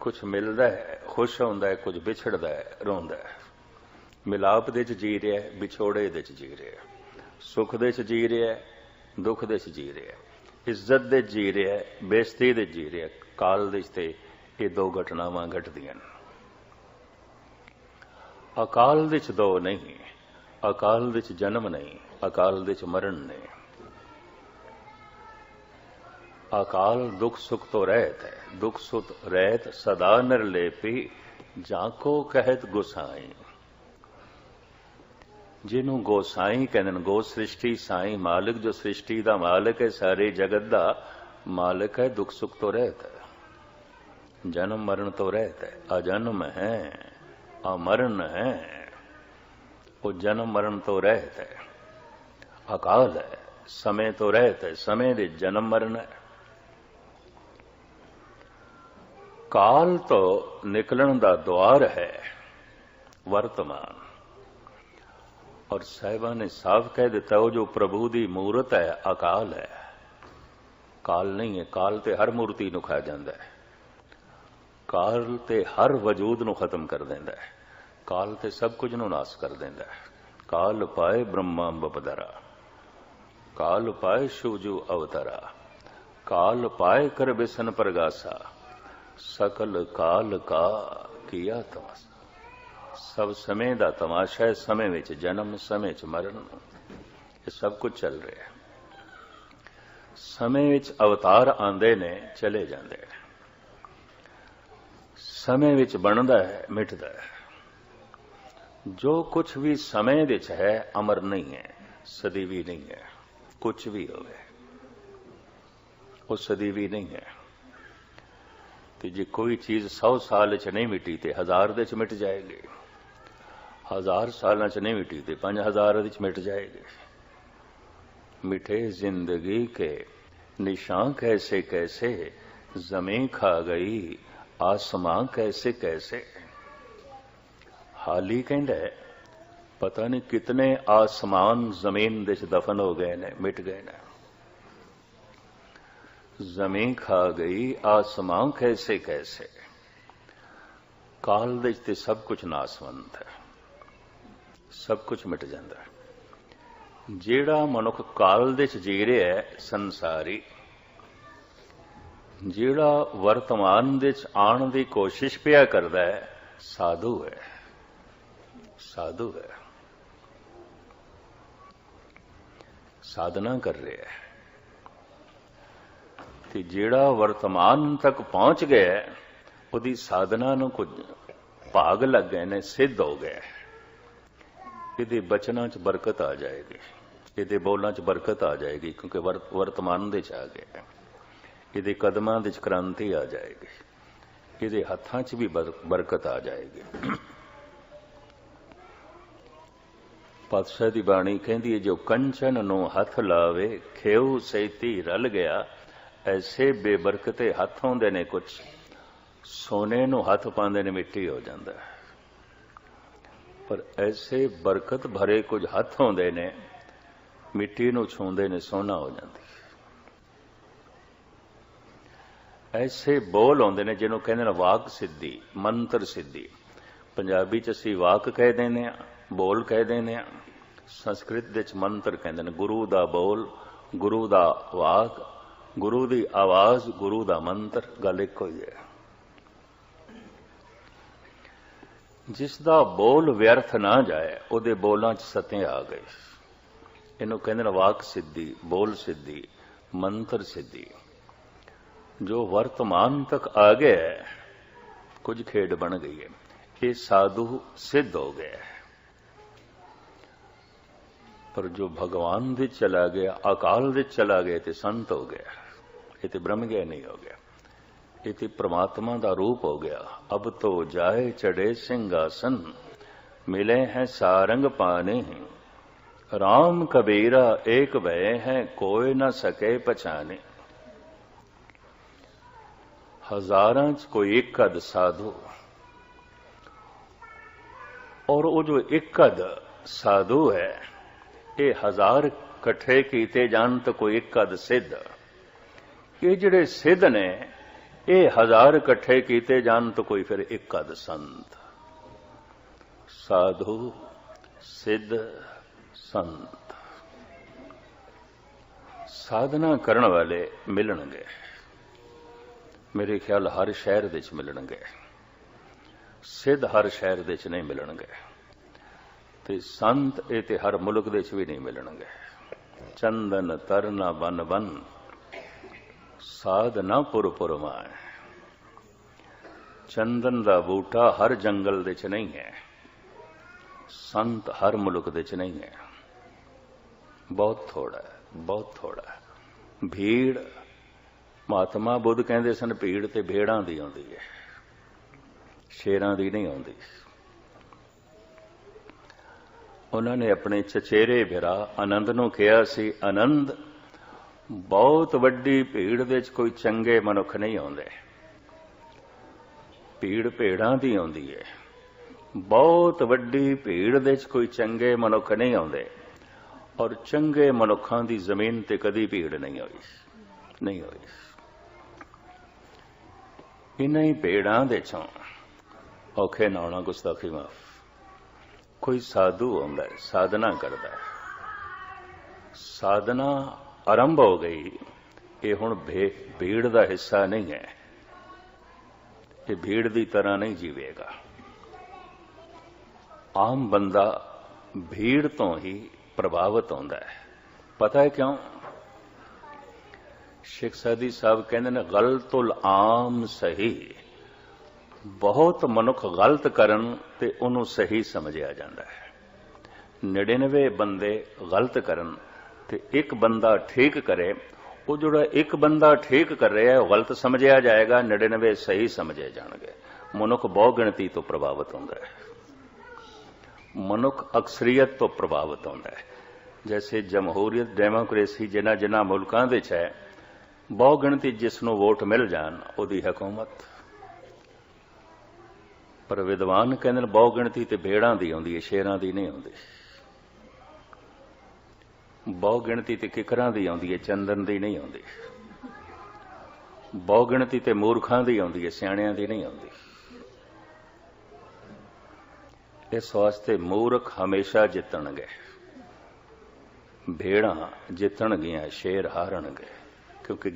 कुछ मिलता है खुश होंदा है, कुछ विछड़दा है रोंदा है। मिलाप दे च जी रहा है, विछोड़े दे च जी रहा है, सुख दे च जी रहा है, दुख दे च जी रहा है, इज्जत दे जी रहा है, बेइज्जती दे जी रहा है। काल दे ते ये दो घटनावां घटदियां। अकाल दे च दो नहीं, अकाल दे च जन्म नहीं, अकाल दे च मरण नहीं। अकाल दुख सुख तो रहत है, दुख सुख रहत सदा निर्लेपी, जाको कहत गोसाई। जिन्हों गोसाई कहते गो सृष्टि साई मालिक, जो सृष्टि का मालिक है, सारे जगत का मालिक है। दुख सुख तो रहता है, जन्म मरण तो रहता है। अजन्म है, अमरण है, वो जन्म मरण तो रहता है। अकाल है, समय तो रहता है, समय दे जन्म मरण है। काल तो निकलन का द्वार है वर्तमान। और साहिबा ने साफ कह दिता, वो जो प्रभु की मूर्त है अकाल है, काल नहीं है। काल ते हर मूर्ति नूं खा जांदा है, काल ते हर वजूद नूं खत्म कर देंदा है, काल ते सब कुछ नूं नाश कर देंदा है। काल पाए ब्रह्मा बपदरा, काल पाए शिवजू अवतरा, काल पाए कर बिसन परगासा, सकल काल का किया तमाशा। सब समय का तमाशा है, समय विच जन्म, समय च मरण, ये सब कुछ चल रहा है। समय विच अवतार आंदे ने, चले जाते हैं। समय विच बनता है, मिटता है। जो कुछ भी समय विच है अमर नहीं है, सदीवी नहीं है। कुछ भी होवे वो सदीवी नहीं है। तो जे कोई चीज 100 साल च नहीं मिटी तो 1000 दे च मिट जाएगी, 1000 साल च नहीं मिटी तो 5000 च मिट जाएगी। मिठे जिंदगी के निशान कैसे कैसे, जमीन खा गई आसमां कैसे कैसे। हाली कहता है पता नहीं कितने आसमान जमीन दे दफन हो गए ने, मिट गए ने। जमीन खा गई आसमां कैसे कैसे। काल दे ते सब कुछ नासवंत है, सब कुछ मिट जाता है। जेड़ा मनुख काल दे जी रहा है संसारी, जेड़ा वर्तमान दे आण की कोशिश पिया करता है, साधु है, साधु है, साधना कर रहा है। ते जेड़ा वर्तमान तक पहुंच गया, उसकी साधना नूं कुछ भाग लग गए ने, सिद्ध हो गया। इहदे बचनां च बरकत आ जाएगी, इहदे बोलां च बरकत आ जाएगी, क्योंकि वर्तमान दे च आ गया। इहदे कदमां दे च क्रांति आ जाएगी, इहदे हत्थां च भी बरकत आ जाएगी। पातशाह दी बाणी कहती है, जो कंचन नूं हथ लावे खेऊ सैती रल गया। ऐसे बेबरकते हथ होंदे ने, कुछ सोने नूं हथ पांदे ने मिट्टी हो जांदा है, पर ऐसे बरकत भरे कुछ हथ होंदे ने, मिट्टी नूं छूंदे ने सोना हो जांदी। ऐसे बोल होंदे ने जिन्हों कहंदे ने वाक सिद्धि, मंत्र सिद्धि। पंजाबी च असीं वाक कह देने, बोल कह देने, संस्कृत दे च मंत्र कहंदे ने। गुरु दा बोल, गुरु दा वाक, गुरु दी आवाज, गुरु दा मंत्र, गल इक्को ही है। जिसदा बोल व्यर्थ ना जाए, उहदे बोलां च सतें आ गई। इहनूं कहंदे ने वाक सिद्धि, बोल सिद्धि, मंत्र सिद्धि। जो वर्तमान तक आ गया है, कुछ खेड बन गई है, ये साधु सिद्ध हो गया है। पर जो भगवान दे चला गया, अकाल दे चला गया, तो संत हो गया, ये तो ब्रह्म ज्ञानी हो गया, ये तो परमात्मा का रूप हो गया। अब तो जाए चढ़े सिंहासन, मिले हैं सारंग पाने। राम कबीरा एक भय है, कोई न सके पहचाने। हजारां च कोई एक कद साधु, और वो जो एक कद साधु है, ये 1000 कट्ठे कीते जान तो कोई एक कद सिद्ध। ये जिहड़े सिद्ध ने, ਇਹ ਹਜ਼ਾਰ ਇਕੱਠੇ ਕੀਤੇ ਜਾਣ ਤਾਂ ਕੋਈ ਫਿਰ ਇੱਕ ਅਧ ਸੰਤ, ਸਾਧੂ ਸਿੱਧ ਸੰਤ ਸਾਧਨਾ ਕਰਨ ਵਾਲੇ ਮਿਲਣਗੇ। ਮੇਰੇ ਖਿਆਲ ਹਰ ਸ਼ਹਿਰ ਦੇ ਵਿੱਚ ਮਿਲਣਗੇ, ਸਿੱਧ ਹਰ ਸ਼ਹਿਰ ਦੇ ਵਿੱਚ ਨਹੀਂ ਮਿਲਣਗੇ, ਤੇ ਸੰਤ ਇਹ ਤੇ ਹਰ ਮੁਲਕ ਦੇ ਵਿੱਚ ਵੀ ਨਹੀਂ ਮਿਲਣਗੇ। ਚੰਦਨ ਤਰਨਾ ਬਨ ਬਨ ਸਾਧਨਾ ਪੁਰ ਪੁਰ ਮਾਏ। ਚੰਦਨ ਦਾ ਬੂਟਾ ਹਰ ਜੰਗਲ ਦੇ ਵਿੱਚ ਨਹੀਂ ਹੈ, ਸੰਤ ਹਰ ਮੁਲਕ ਦੇ ਵਿੱਚ ਨਹੀਂ ਹੈ, ਬਹੁਤ ਥੋੜਾ ਹੈ, ਬਹੁਤ ਥੋੜਾ ਹੈ। ਭੀੜ, ਮਹਾਤਮਾ ਬੁੱਧ ਕਹਿੰਦੇ ਸਨ ਭੀੜ ਤੇ ਭੇੜਾਂ ਦੀ ਆਉਂਦੀ ਹੈ, ਸ਼ੇਰਾਂ ਦੀ ਨਹੀਂ ਆਉਂਦੀ। ਉਹਨਾਂ ਨੇ ਆਪਣੇ ਚਚੇਰੇ ਭਰਾ ਆਨੰਦ ਨੂੰ ਕਿਹਾ ਸੀ, ਆਨੰਦ ਬਹੁਤ ਵੱਡੀ ਭੀੜ ਦੇ ਵਿੱਚ ਕੋਈ ਚੰਗੇ ਮਨੁੱਖ ਨਹੀਂ ਆਉਂਦੇ, ਭੀੜ ਭੇੜਾਂ ਦੀ ਆਉਂਦੀ ਹੈ। ਬਹੁਤ ਵੱਡੀ ਭੀੜ ਦੇ ਵਿੱਚ ਕੋਈ ਚੰਗੇ ਮਨੁੱਖ ਨਹੀਂ ਆਉਂਦੇ, ਔਰ ਚੰਗੇ ਮਨੁੱਖਾਂ ਦੀ ਜ਼ਮੀਨ ਤੇ ਕਦੀ ਭੀੜ ਨਹੀਂ ਹੋਈ, ਨਹੀਂ ਹੋਈ। ਇਨ੍ਹਾਂ ਹੀ ਭੇੜਾਂ ਦੇ ਚੋਂ ਔਖੇ ਨਾ ਹੋਣਾ, ਗੁਸਤਾਖੀ ਮਾਫ। ਕੋਈ ਸਾਧੂ ਆਉਂਦਾ ਹੈ, ਸਾਧਨਾ ਕਰਦਾ ਹੈ, ਸਾਧਨਾ ਆਰੰਭ ਹੋ ਗਈ। ਇਹ ਹੁਣ ਭੀੜ ਦਾ ਹਿੱਸਾ ਨਹੀਂ ਹੈ, ਇਹ ਭੀੜ ਦੀ ਤਰ੍ਹਾਂ ਨਹੀਂ ਜੀਵੇਗਾ। ਆਮ ਬੰਦਾ ਭੀੜ ਤੋਂ ਹੀ ਪ੍ਰਭਾਵਿਤ ਹੁੰਦਾ ਹੈ। ਪਤਾ ਹੈ ਕਿਉਂ? ਸ਼ੇਖ ਸਾਦੀ ਸਾਹਿਬ ਕਹਿੰਦੇ ਨੇ, ਗਲਤੁਲ ਆਮ ਸਹੀ। ਬਹੁਤ ਮਨੁੱਖ ਗਲਤ ਕਰਨ ਤੇ ਉਹਨੂੰ ਸਹੀ ਸਮਝਿਆ ਜਾਂਦਾ ਹੈ। 99 ਬੰਦੇ ਗਲਤ ਕਰਨ ਤੇ ਇੱਕ ਬੰਦਾ ਠੀਕ ਕਰੇ, ਉਹ ਜਿਹੜਾ ਇੱਕ ਬੰਦਾ ਠੀਕ ਕਰ ਰਿਹਾ ਹੈ ਉਹ ਗਲਤ ਸਮਝਿਆ ਜਾਏਗਾ, 99 ਸਹੀ ਸਮਝੇ ਜਾਣਗੇ। ਮਨੁੱਖ ਬਹੁ ਗਿਣਤੀ ਤੋਂ ਪ੍ਰਭਾਵਿਤ ਹੁੰਦਾ ਹੈ, ਮਨੁੱਖ ਅਕਸਰੀਅਤ ਤੋਂ ਪ੍ਰਭਾਵਿਤ ਹੁੰਦਾ ਹੈ। ਜੈਸੇ ਜਮਹੂਰੀਅਤ, ਡੈਮੋਕ੍ਰੇਸੀ ਜਿਨ੍ਹਾਂ ਜਿਨ੍ਹਾਂ ਮੁਲਕਾਂ ਦੇ ਵਿੱਚ ਹੈ, ਬਹੁ ਗਿਣਤੀ ਜਿਸ ਨੂੰ ਵੋਟ ਮਿਲ ਜਾਣ ਉਹਦੀ ਹਕੂਮਤ। ਪਰ ਵਿਦਵਾਨ ਕਹਿੰਦੇ ਨੇ ਬਹੁ ਗਿਣਤੀ ਤੇ ਭੇੜਾਂ ਦੀ ਆਉਂਦੀ ਹੈ, ਸ਼ੇਰਾਂ ਦੀ ਨਹੀਂ ਆਉਂਦੀ। ਬਹੁ ਗਿਣਤੀ ਤੇ ਕਿਕਰਾਂ ਦੀ ਆਉਂਦੀ ਹੈ, ਚੰਦਨ ਦੀ ਨਹੀਂ ਆਉਂਦੀ। ਬਹੁ ਗਿਣਤੀ ਤੇ ਮੂਰਖਾਂ ਦੀ ਆਉਂਦੀ ਹੈ, ਸਿਆਣਿਆਂ ਦੀ ਨਹੀਂ ਆਉਂਦੀ। ਇਸ ਵਾਸਤੇ ਮੂਰਖ ਹਮੇਸ਼ਾ ਜਿੱਤਣਗੇ, ਭੇੜਾਂ ਜਿੱਤਣਗੀਆਂ, ਸ਼ੇਰ ਹਾਰਨਗੇ। ਕਿਉਂਕਿ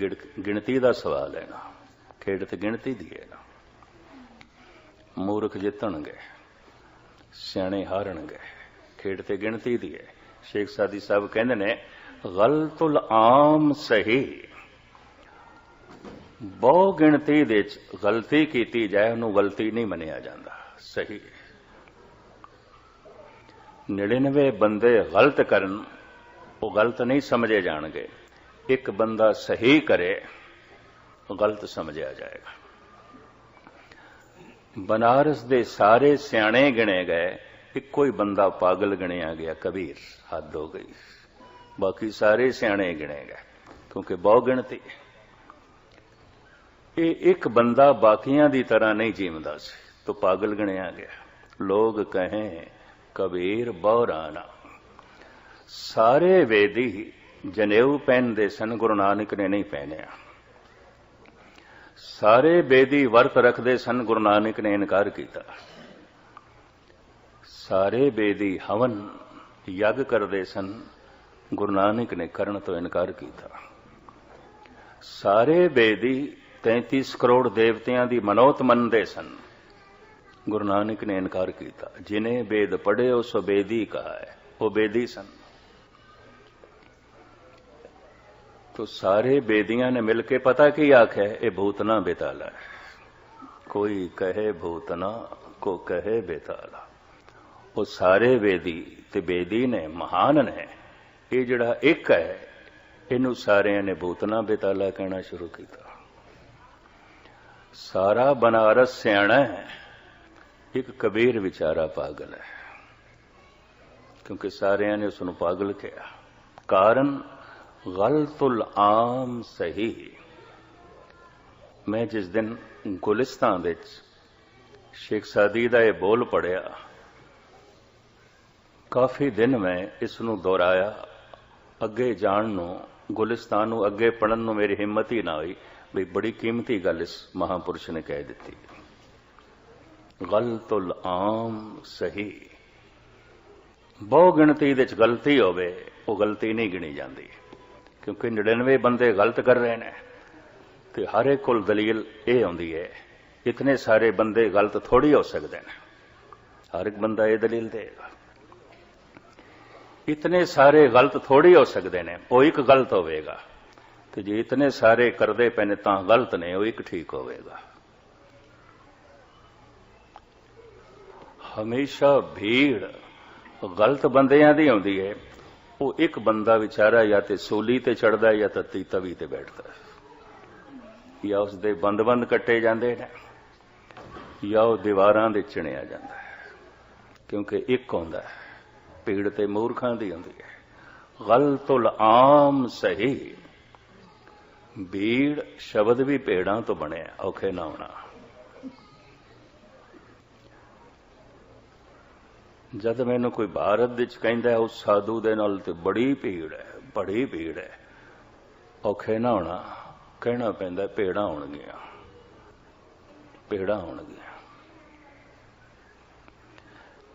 ਗਿਣਤੀ ਦਾ ਸਵਾਲ ਹੈ ਨਾ, ਖੇਡ ਤੇ ਗਿਣਤੀ ਦੀ ਹੈ ਨਾ। ਮੂਰਖ ਜਿੱਤਣਗੇ, ਸਿਆਣੇ ਹਾਰਨਗੇ, ਖੇਡ ਤੇ ਗਿਣਤੀ ਦੀ ਹੈ। ਸ਼ੇਖ ਸਾਦੀ ਸਾਹਿਬ ਕਹਿੰਦੇ ਨੇ, ਗਲਤੁਲ ਆਮ ਸਹੀ। ਬਹੁ ਗਿਣਤੀ ਦੇ ਵਿੱਚ ਗਲਤੀ ਕੀਤੀ ਜਾਏ ਉਹਨੂੰ ਗਲਤੀ ਨਹੀਂ ਮੰਨਿਆ ਜਾਂਦਾ, ਸਹੀ। 99 ਬੰਦੇ ਗਲਤ ਕਰਨ, ਉਹ ਗਲਤ ਨਹੀਂ ਸਮਝੇ ਜਾਣਗੇ। ਇੱਕ ਬੰਦਾ ਸਹੀ ਕਰੇ, ਉਹ ਗਲਤ ਸਮਝਿਆ ਜਾਏਗਾ। ਬਨਾਰਸ ਦੇ ਸਾਰੇ ਸਿਆਣੇ ਗਿਣੇ ਗਏ, ਇੱਕੋ ਹੀ ਬੰਦਾ ਪਾਗਲ ਗਿਣਿਆ ਗਿਆ, ਕਬੀਰ। ਹੱਦ ਹੋ ਗਈ। ਬਾਕੀ ਸਾਰੇ ਸਿਆਣੇ ਗਿਣੇ ਗਏ, ਕਿਉਂਕਿ ਬਹੁ ਗਿਣਤੀ। ਇਹ ਇੱਕ ਬੰਦਾ ਬਾਕੀਆਂ ਦੀ ਤਰ੍ਹਾਂ ਨਹੀਂ ਜੀਵਦਾ ਸੀ, ਤਾਂ ਪਾਗਲ ਗਿਣਿਆ ਗਿਆ। ਲੋਗ ਕਹੇ ਕਬੀਰ ਬਹੁਰਾਨਾ। ਸਾਰੇ ਵੇਦੀ ਜਨੇਊ ਪਹਿਨਦੇ ਸਨ, ਗੁਰੂ ਨਾਨਕ ਨੇ ਨਹੀਂ ਪਹਿਨਿਆ। ਸਾਰੇ ਬੇਦੀ ਵਰਤ ਰੱਖਦੇ ਸਨ, ਗੁਰੂ ਨਾਨਕ ਨੇ ਇਨਕਾਰ ਕੀਤਾ। ਸਾਰੇ ਬੇਦੀ ਹਵਨ ਯੱਗ ਕਰਦੇ ਸਨ, ਗੁਰੂ ਨਾਨਕ ਨੇ ਕਰਨ ਤੋਂ ਇਨਕਾਰ ਕੀਤਾ। ਸਾਰੇ ਬੇਦੀ 33 ਕਰੋੜ ਦੇਵਤਿਆਂ ਦੀ ਮਨੋਤ ਮੰਨਦੇ ਸਨ, ਗੁਰੂ ਨਾਨਕ ਨੇ ਇਨਕਾਰ ਕੀਤਾ। ਜਿਨੇ ਵੇਦ ਪੜ੍ਹੇ ਉਹ ਸੋ ਬੇਦੀ ਕਹਾ ਹੈ, ਉਹ ਬੇਦੀ ਸਨ। तो सारे बेदियां ने मिलके पता की आख्या, ये भूतना बेताला है। कोई कहे भूतना, को कहे बेताला। वो सारे बेदी ते बेदी ने महान ने, ये जड़ा एक है, इनू सारे ने भूतना बेताला कहना शुरू किया। सारा बनारस सियाणा है, एक कबीर विचारा पागल है, क्योंकि सारे ने उसनू पागल किया। कारण गलतुल आम सही। मैं जिस दिन गुलिस्तान विच शेख सादी दा ये बोल पढ़िया, काफ़ी दिन मैं इसनू दोहराया। अगे जाण नू, गुलिस्तान नू अगे पढ़न नू मेरी हिम्मत ही ना हुई। भी बड़ी कीमती गल इस महापुरुष ने कह दी। गलतुल आम सही, बहु गिणती दे गलती होवे वो गलती नहीं गिनी जाती, क्योंकि 99 बंदे गलत कर रहे हैं तो हर एक कोल दलील ये आती है इतने सारे बंदे गलत थोड़ी हो सकते हैं। हर एक बंदा ये दलील देगा इतने सारे गलत थोड़ी हो सकते हैं, वो एक गलत होवेगा। तो जे इतने सारे करते पे ने तां गलत ने, वो एक ठीक होवेगा। हमेशा भीड़ गलत बंदियां दी आउंदी है। वो एक बंदा बेचारा या तो सूली ते चढ़दा या तत्ती तवी ते बैठदा, या उसदे बंद बंद कट्टे जांदे ने, या वो दीवारां दे चिणिया जांदा है। क्योंकि एक होंदा है भीड़ ते मूर्खां दी होंदी है। गलतुल आम सही, भीड़ शब्द भी भेड़ां तो बने, औखे ना होना। जद मैनू कोई भारत विच कहंदा है उस साधु दे नाल ते बड़ी भीड़ है, बड़ी भीड़ है, औखे ना होना, कहना पैंदा भेड़ां होणगियां, भेड़ां होणगियां।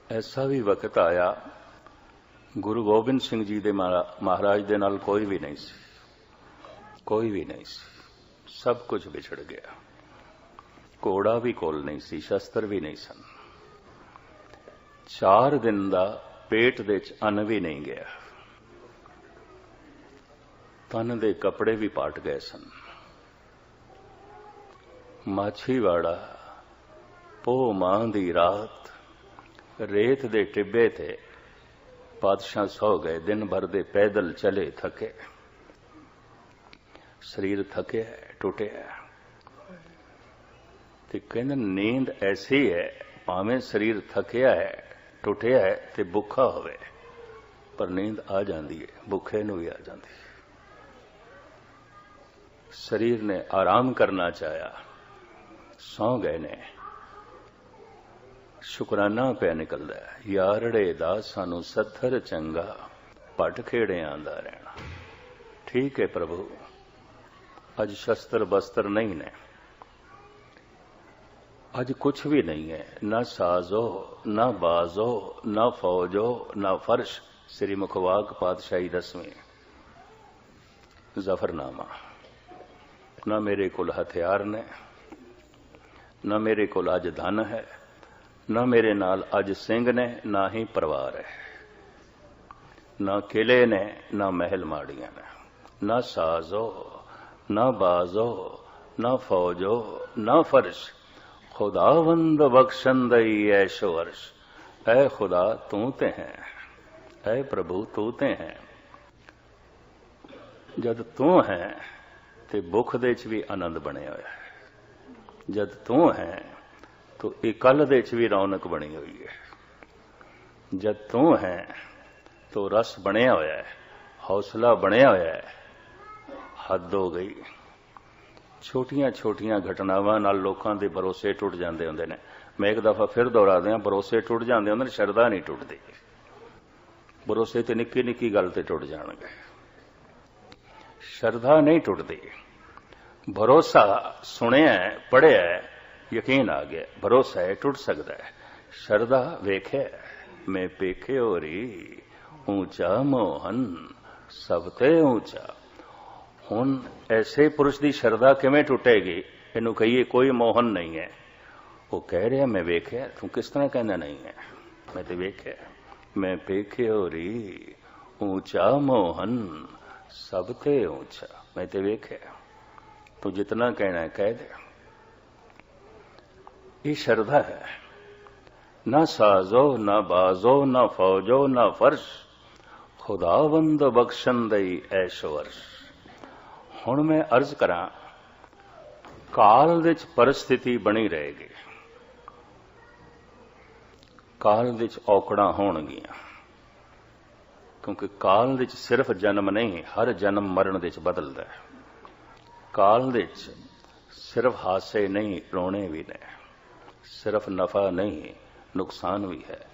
ऐसा भी वक्त आया गुरु गोबिंद सिंह जी दे महाराज दे नाल कोई भी नहीं सी, कोई भी नहीं सी, सब कुछ विछड़ गया। घोड़ा भी कोल नहीं सी, शस्त्र भी नहीं सन। 4 दिन दा पेट दे च अन्न भी नहीं गया, तन दे कपड़े भी पाट गए सन। माछीवाड़ा पो मां दी रात रेत दे टिब्बे थे पातशाह सौ गए। दिन भर दे पैदल चले थके, शरीर थके है, टूटे है। ते कहंदे नींद ऐसी है भावें शरीर थकिया है टुटिया है ते भुखा होवे पर नींद आ जाती है, भुखे नूं भी आ जाती है। शरीर ने आराम करना चाहा, सौ गए ने, शुकराना पे निकलदा है। यारड़े दा सानू सत्थर चंगा, पट खेड़ियां दा रहना। ठीक है प्रभु, अज शस्त्र बस्त्र नहीं ने, अज कुछ भी नहीं है, ना साजो ना बाजो ना फौजो ना फर्श। श्री मुखवाक पातशाही 10वीं जफरनामा। ना मेरे कोल हथियार ने, ना मेरे कोल अज धन है, ना मेरे नाल अज सिंह ने, ना ही परिवार है। ना किले ने, ना महल माड़ियां ने, ना साजो ना बाजो ना फौजो ना फर्श। खुदावंद बख्शंदई ऐशो अर्श। ऐ खुदा तू ते हैं, ऐ प्रभु तू ते हैं। जद तू है ते भुख दे च भी आनंद बने होया है। जद तू है तो इकल दे च भी रौनक बनी हुई है। जद तू है तो रस बनया होया है, हौसला बनया होया है। हद हो गई। छोटियां छोटियां घटनावां नाल लोकां दे भरोसे टुट जांदे हुंदे ने। मैं एक दफा फिर दोहरा दियां, भरोसे टुट जांदे हुंदे ने, शरदा नहीं टुटदी। भरोसे ते निक्की निक्की गल ते टुट जाणगे, शरदा नहीं टुटदी। भरोसा सुनिया पढ़िया यकीन आ गया, भरोसा है टुट सकता है। शरदा वेखे मैं पेखे होरी, ऊंचा मोहन सबते ऊंचा। हुण ऐसे पुरुष की शरदा किवें टुटेगी? इनू कहिए कोई मोहन नहीं है, वो कह रहा मैं वेख्या। तू किस तरह कहना नहीं है? मैं तो वेख्या। मैं पेखे होरी ऊंचा मोहन सबते ऊंचा। मैं तो वेख्या। तू जितना कहना है कह दे। ये श्रद्धा है। ना साजो ना बाजो ना फौजो ना फर्श, खुदावंद बख्शंदई ऐशो अर्श। हुण मैं अर्ज करा, काल दे च परिस्थिति बनी रहेगी, काल दे च औकड़ा होणगियां, क्योंकि काल दे च सिर्फ जन्म नहीं, हर जन्म मरण दे च बदलदा है। काल दे च सिर्फ हासे नहीं, रोने भी ने, सिर्फ नफा नहीं नुकसान भी है।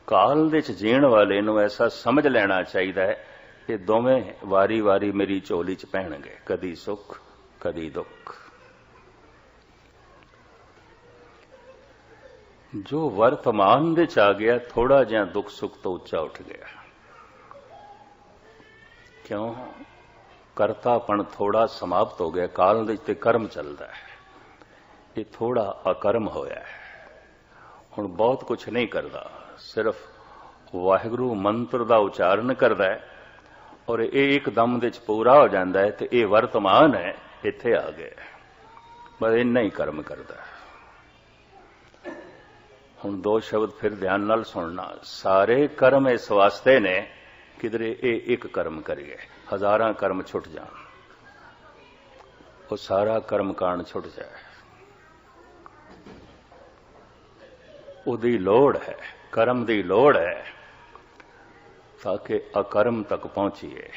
काल दे च जीण वाले नूं ऐसा समझ लेना चाहिए है कि दोवें वारी वारी मेरी झोली च पैणगे, कदी सुख कदी दुख। जो वर्तमान दे च आ गया थोड़ा जिहा दुख सुख तो उच्चा उठ गया। क्यों? करतापन थोड़ा समाप्त हो गया। काल दे ते कर्म चलता है, ये थोड़ा अकर्म होया है। हुण बहुत कुछ नहीं करता, सिर्फ वाहिगुरू मंत्र का उच्चारण करता है और ये एकदम दे पूरा हो जाता है। तो ये वर्तमान है, इत्थे आ गया, बस इन्ना ही कर्म करता है। हुण दो शब्द फिर ध्यान नाल सुनना। सारे कर्म इस वास्ते ने किधरे ये एक कर्म करिए, हजारां कर्म छुट जान, वो सारा कर्म कांड छुट जाए। उदी लोड़ है, कर्म दी लोड़ है ताकि अकर्म तक पहुंचीए।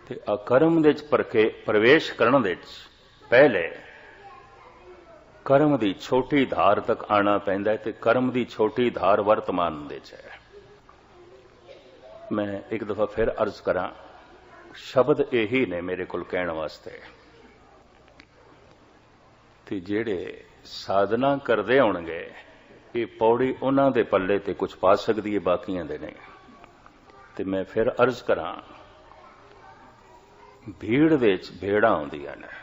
ते अकर्म दे प्रवेश करन दे पहले कर्म दी छोटी धार तक आना पैंदा है। ते कर्म दी छोटी धार वर्तमान दे च है। मैं एक दफा फिर अर्ज करा, शब्द यही ने मेरे को कहने वास्ते। ते जेड़े साधना करते होणगे ये पौड़ी उन्हां दे पल्ले ते कुछ पा सकती है, बाकियां दे नहीं। ते मैं फिर अर्ज करा, भीड़ दे भेड़ा आउंदियां ने।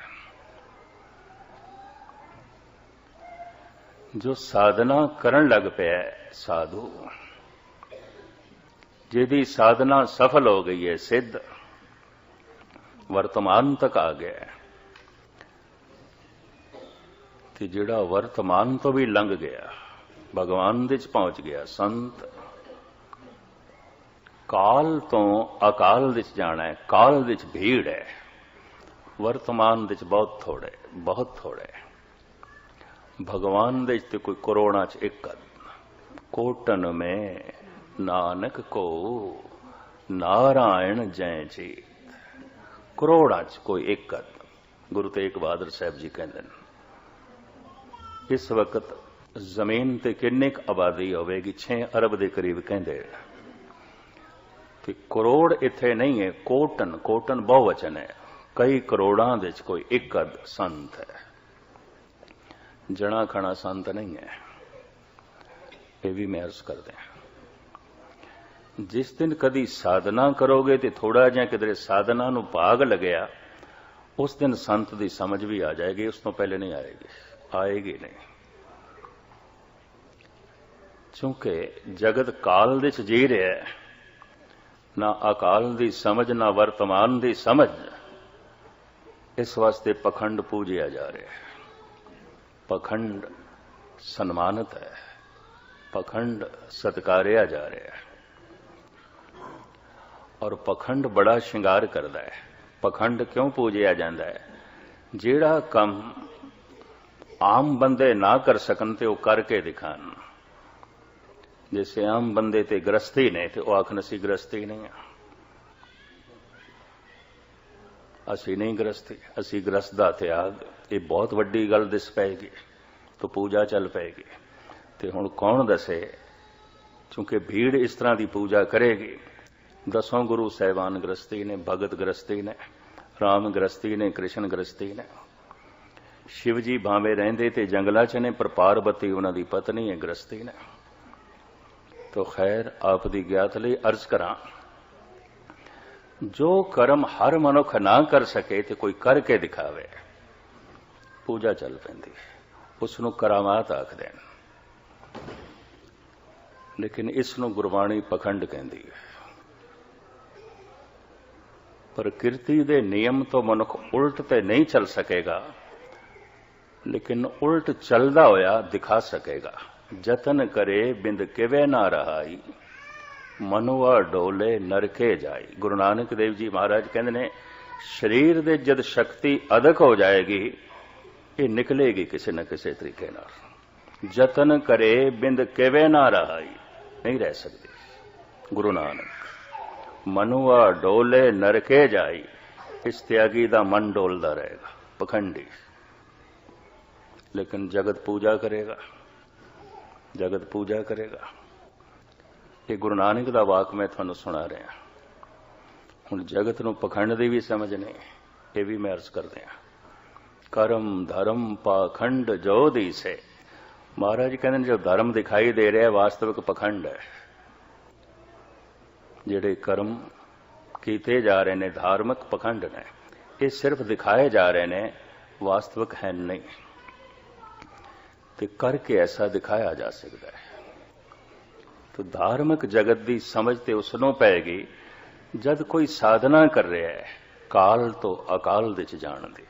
जो साधना करन लग पिया साधु, जिहदी साधना सफल हो गई है, सिद्ध वर्तमान तक आ गया है, ते जिहड़ा वर्तमान तो भी लंघ गया, भगवान दे च पहुंच गया, संत काल तो अकाल दे च जाना है। काल दे च भीड़ है, वर्तमान दे च बहुत थोड़े, बहुत थोड़े। भगवान दे च ते कोई करोड़ां च एक कोटन में नानक को नारायण जय जीत। करोड़ां च कोई एक। गुरु तेग बहादुर साहब जी कहते हैं, इस वक्त जमीन ते किन्नी आबादी होगी? 6 अरब के करीब कहते। करोड़ इत्थे नहीं है, कोटन, कोटन बहुवचन है। कई करोड़ां दे कोई एक संत है, जना खना संत नहीं है। ये भी मैं अर्ज कर दें, जिस दिन कदी साधना करोगे तो थोड़ा जिहा किधरे साधना नूं भाग लगया, उस दिन संत की समझ भी आ जाएगी, उस तो पहले नहीं आएगी, आएगी नहीं। क्योंकि जगत काल दे च जी रहा है, ना अकाल दी समझ ना वर्तमान दी समझ। इस वास्ते पखंड पूजिया जा रहा है। पखंड सन्मानित है, पखंड सत्कारिया जा रहा है और पखंड बड़ा श्रृंगार करता है। पखंड क्यों पूजिया जाता है? जेड़ा कम आम बंदे ना कर सकन ते वो करके दिखान। जैसे आम बंदे ते गृहस्थी ने ते आखन असी गृहस्थी नहीं है, असी नहीं गृहस्थी, असी गृहस्थ दा त्याग। ये बहुत वड्डी गल दिस पैगी तो पूजा चल पैगी। ते हुण कौन दसे? क्योंकि भीड़ इस तरह की पूजा करेगी। 10 गुरु साहिबान गृहस्थी ने, भगत गृहस्थी ने, राम गृहस्थी ने, कृष्ण गृहस्थी ने। शिव जी भावे रहिंदे ते जंगलां च ने, पर पार्वती उन्हां दी पत्नी है, गृहस्थी ने। तो खैर आप दी ज्ञात लई अर्ज करा, जो कर्म हर मनुख ना कर सके तो कोई करके दिखावे, पूजा चल पैंदी, उसनूं करामात आखदे ने। लेकिन इसनूं गुरबाणी पखंड कहंदी है। प्रकृति दे नियम तो मनुख उल्ट ते नहीं चल सकेगा, लेकिन उल्ट चलदा होया दिखा सकेगा। जतन करे बिंद किवे ना रहाई, मनुआ डोले नरके जाई। गुरु नानक देव जी महाराज कहते ने, शरीर दे जद शक्ति अदक हो जाएगी, ये निकलेगी किसी न किसी तरीके नाल। जतन करे बिंद किवे ना रहाई, नहीं रह सकती। गुरु नानक मनुआ डोले नरके जाई, इस त्यागी दा मन डोलदा रहेगा, पखंडी। लेकिन जगत पूजा करेगा, जगत पूजा करेगा। ये गुरु नानक दा वाक मैं तुहानूं सुना रहा। हुण जगत नूं पखंड दी भी समझ नहीं, ये भी मैं अर्ज कर दिया। कर्म धर्म पाखंड जो दिसे। महाराज जी कहते जो धर्म दिखाई दे रहा है वास्तविक पखंड है। ਜਿਹੜੇ कर्म ਕੀਤੇ ਜਾ ਰਹੇ ਨੇ धार्मिक पखंड ने, ये सिर्फ दिखाए जा रहे ने, वास्तविक है नहीं। तो करके ऐसा दिखाया जा सकता है। तो धार्मिक जगत की समझ तो उसनों पैगी जद कोई साधना कर रहा है काल तो अकाल दे च जाण दी,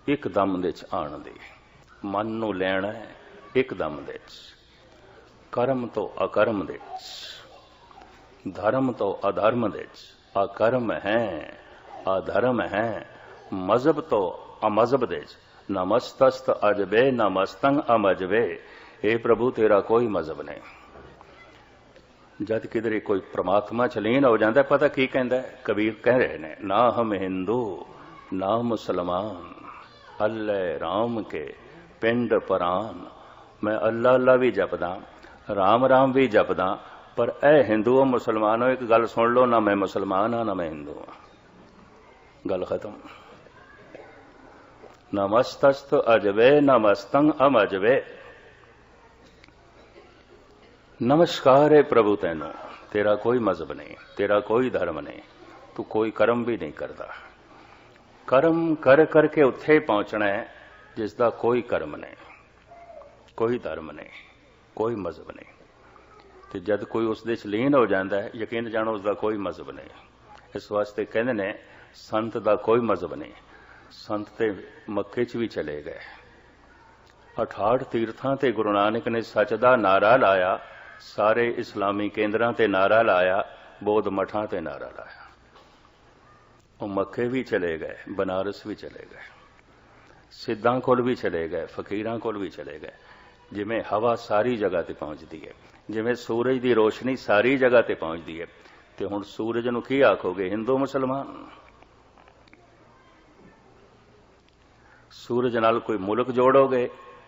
एकदम दे च आण दी, मन नूं लैणा है एकदम दे च, कर्म तो अकर्म दे च, धर्म तो अधर्म दे च, अकर्म है अधर्म है, मजहब तो अमजहब दे च, नमस्तस्त अजबे नमस्तंग अमजबे। हे प्रभु तेरा कोई मजहब नहीं। जद किधरे कोई परमात्मा च लीन हो जाता है, पता की कहता है, कबीर कह रहे ने, ना हम हिंदू ना मुसलमान, अल्लाह राम के पिंड परान। मैं अल्लाह अल्लाह भी जपदा राम राम भी जपदा, पर ए हिंदू मुसलमानों एक गल सुन लो, ना मैं मुसलमान हाँ ना मैं हिंदू हाँ, गल खत्म। नमस्तस्त अजबे नमस्तंग अमजबे। नमस्कार है प्रभु तेनों, तेरा कोई मजहब नहीं, तेरा कोई धर्म नहीं, तू कोई कर्म भी नहीं करता। कर्म कर करके उत्थे पहुंचना है जिसका कोई कर्म नहीं, कोई धर्म नहीं, कोई मजहब नहीं। तो जद कोई उस दे लीन हो जाता है, यकीन जानो उसका कोई मजहब नहीं। इस वास्ते कहते ने संत का कोई मजहब नहीं। संत ते मक्के च भी चले गए, 68 तीर्थां ते गुरु नानक ने सच दा नारा लाया, सारे इस्लामी केंद्रां ते नारा लाया, बौद्ध मठां ते नारा लाया। वो मक्के भी चले गए, बनारस भी चले गए, सिद्धां कोल भी चले गए, फकीरां कोल भी चले गए। जिमें हवा सारी जगह ते पहुंचती है, जिमें सूरज की रोशनी सारी जगह ते पहुंचती है, तो हुण सूरज नूं की आखोगे, हिंदू मुसलमान? सूरज नाल कोई मुल्क जोड़ोगे,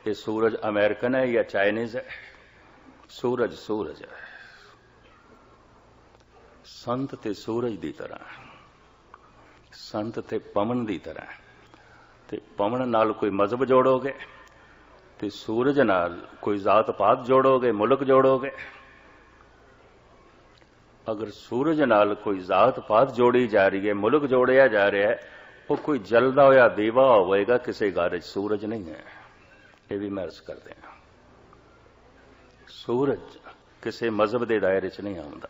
ये सूरज अमेरिकन है या चाइनीज है? सूरज सूरज है। संत ते सूरज की तरह, संत ते पवन की तरह। ते पवन नाल कोई मजहब जोड़ोगे, ते सूरज नाल कोई जात पात जोड़ोगे, मुल्क जोड़ोगे। अगर सूरज नाल कोई जात पात जोड़ी जा रही है, मुल्क जोड़िया जा रहा है, वो कोई जलदा होया दीवा होएगा, किसी घर सूरज नहीं है। ये भी मैं अर्ज कर दें, सूरज किसी मजहब के दायरे च नहीं आउंदा,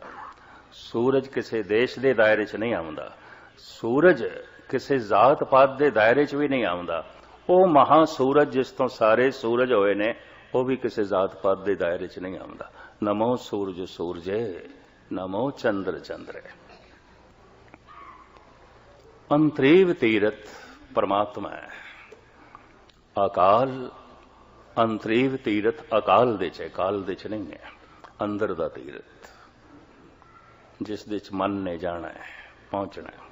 सूरज किसी देश के दायरे च नहीं आउंदा, सूरज किसी जात पात के दायरे च भी नहीं आउंदा। वो महासूरज जिस तो सारे सूरज होए ने, वो भी किसी जात पात के दायरे च नहीं आउंदा। नमो सूरज सूरजे, नमो चंद्र चंद्रे। अंतरीव तीरथ परमात्मा है, अकाल अंतरीव तीरथ अकाल दे च, काल दे च नहीं है। अंदर दा तीरथ जिस दे च मन ने जाना है, पहुंचना है।